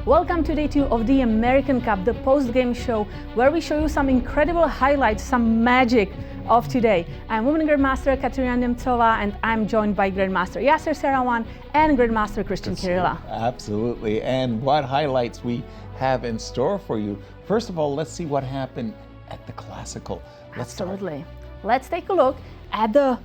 Welcome to day 2 of the American Cup, the post-game show where we show you some incredible highlights, some magic of today. I'm Women Grandmaster Katerina Nemcova, and I'm joined by Grandmaster Yasser Seirawan and Grandmaster Cristian Chirila. Absolutely, and what highlights we have in store for you. First of all, let's see what happened at the Classical. Absolutely. Let's take a look at the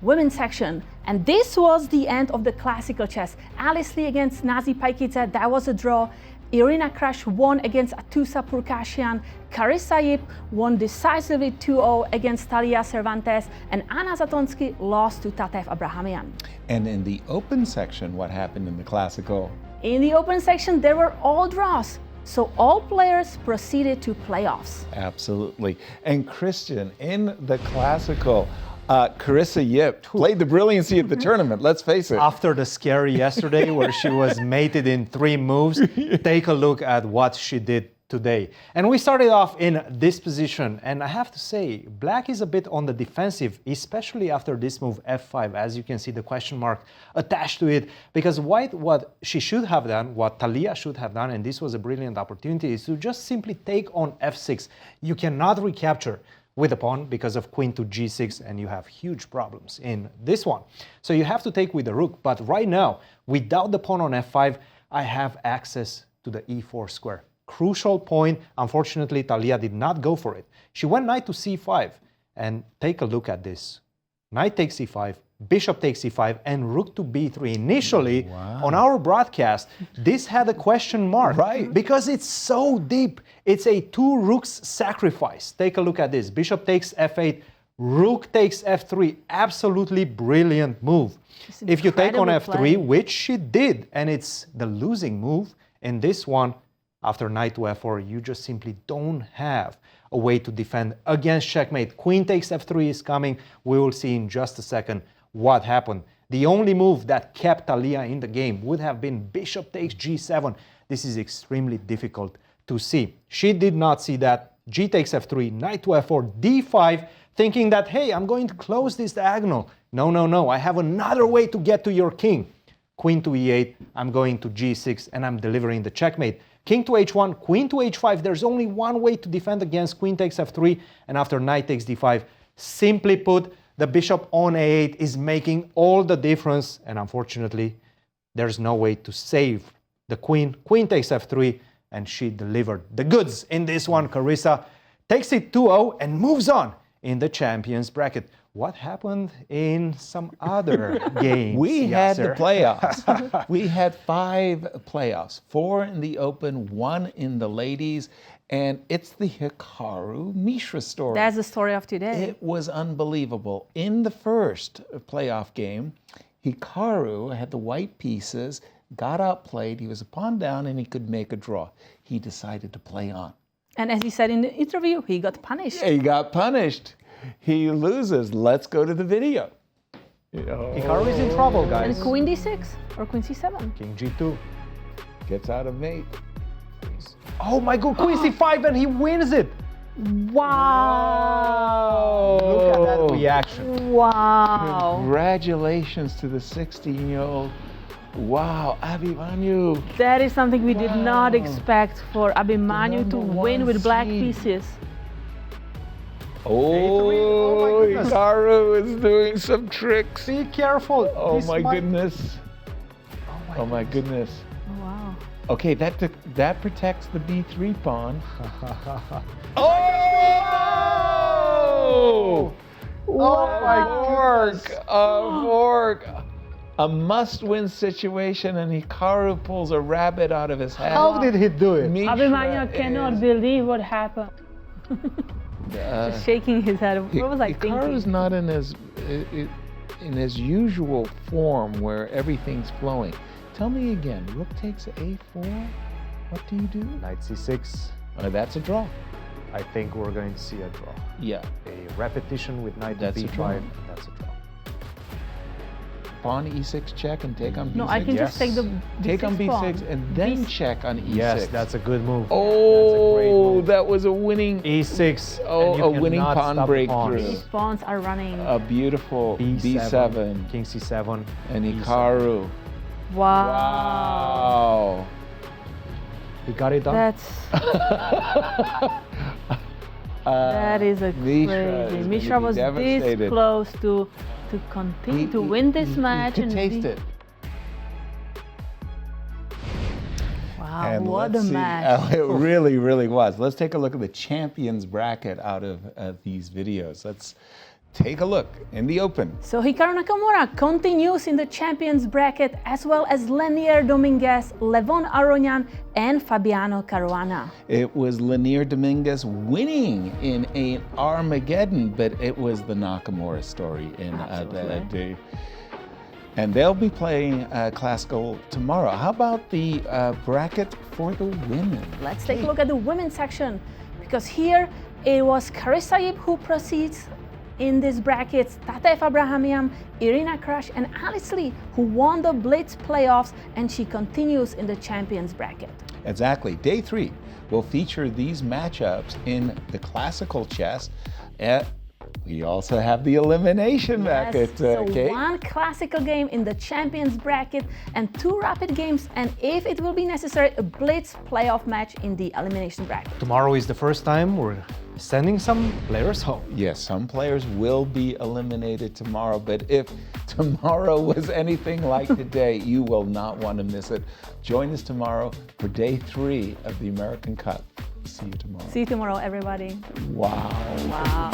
women's section. And this was the end of the Classical chess. Alice Lee against Nazi Paikidze, that was a draw. Irina Krush won against Atusa Purkashian. Carissa Yip won decisively 2-0 against Talia Cervantes. And Anna Zatonsky lost to Tatev Abrahamian. And in the open section, what happened in the Classical? In the open section, there were all draws. So all players proceeded to playoffs. Absolutely. And Cristian, in the Classical, Carissa Yip played the brilliancy of the tournament, let's face it. After the scary yesterday where she was mated in 3 moves, take a look at what she did today. And we started off in this position, and I have to say, Black is a bit on the defensive, especially after this move f5, as you can see the question mark attached to it, because White, what she should have done, what Talia should have done, and this was a brilliant opportunity, is to just simply take on f6. You cannot recapture with a pawn because of queen to g6, and you have huge problems in this one. So you have to take with the rook, but right now, without the pawn on f5, I have access to the e4 square. Crucial point. Unfortunately, Talia did not go for it. She went knight to c5, and take a look at this. Knight takes c5, bishop takes c5, and rook to b3. Initially, on our broadcast, this had a question mark, right? Because it's so deep. It's a 2 rooks sacrifice. Take a look at this. Bishop takes f8, rook takes f3. Absolutely brilliant move. If you take on f3, which she did, and it's the losing move, in this one, after knight to f4, you just simply don't have a way to defend against checkmate. Queen takes f3 is coming. We will see in just a second what happened. The only move that kept Talia in the game would have been bishop takes g7. This is extremely difficult to see. She did not see that. G takes f3, knight to f4, d5, thinking that, hey, I'm going to close this diagonal. No, no, no, I have another way to get to your king. Queen to e8, I'm going to g6, and I'm delivering the checkmate. King to h1, queen to h5. There's only one way to defend against queen takes f3, and after knight takes d5. Simply put, the bishop on a8 is making all the difference, and unfortunately, there's no way to save the queen. Queen takes f3, and she delivered the goods in this one. Carissa takes it 2-0 and moves on in the champions bracket. What happened in some other games? We had the playoffs. We had 5 playoffs, 4 in the open, 1 in the ladies, and it's the Hikaru Mishra story. That's the story of today. It was unbelievable. In the first playoff game, Hikaru had the white pieces, got outplayed, he was a pawn down, and he could make a draw. He decided to play on. And as he said in the interview, he got punished. He got punished. He loses. Let's go to the video. Hikaru is in trouble, guys. And queen d6 or queen c7. King g2. Gets out of mate. Oh my god, queen c5, and he wins it. Wow. Look at that reaction. Wow. Congratulations to the 16-year-old. Wow, Abhimanyu. That is something we did not expect for Abhimanyu to win with black pieces. Oh, Hikaru is doing some tricks. Be careful. Oh my goodness. Oh my goodness. Oh, wow. Okay, that protects the b3 pawn. Oh! Oh my goodness. A fork. A must-win situation, and Hikaru pulls a rabbit out of his hat. How did he do it? Abhimanyu cannot believe what happened. Just shaking his head. What was I thinking? Hikaru's not in his usual form where everything's flowing. Tell me again. Rook takes a4. What do you do? Knight c6. That's a draw. I think we're going to see a draw. Yeah. A repetition with knight That's to a draw. b5. That's a draw. Pawn e6 check and take on b6. No, I can just take the b6 take on b6 pawn. and then check on e6. Yes, that's a good move. Oh, that was a winning e6. Oh, a winning pawn breakthrough. These pawns are running. A beautiful b7. King c7. And Hikaru. Wow. He got it done. That is a Mishra crazy. is Mishra gonna be was this devastated. close to continue to win this match. He could taste it. Wow, And what a let's see- match. It really, really was. Let's take a look at the champions bracket out of these videos. Let's take a look in the open. So Hikaru Nakamura continues in the champions bracket, as well as Lenier Dominguez, Levon Aronian, and Fabiano Caruana. It was Lenier Dominguez winning in an Armageddon, but it was the Nakamura story in Absolutely. and they'll be playing classical tomorrow. How about the bracket for the women? Let's take a look at the women's section, because here it was Carissa Yip who proceeds in this bracket, Tatev Abrahamian, Irina Krush, and Alice Lee, who won the Blitz playoffs, and she continues in the champions bracket. Exactly. Day 3 will feature these matchups in the classical chess. We also have the elimination bracket, so Kate. one classical game in the champions bracket and 2 rapid games, and if it will be necessary, a Blitz playoff match in the elimination bracket. Tomorrow is the first time we're sending some players home. Yes, some players will be eliminated tomorrow, but if tomorrow was anything like today, you will not want to miss it. Join us tomorrow for day 3 of the American Cup. See you tomorrow. See you tomorrow, everybody. Wow. Wow.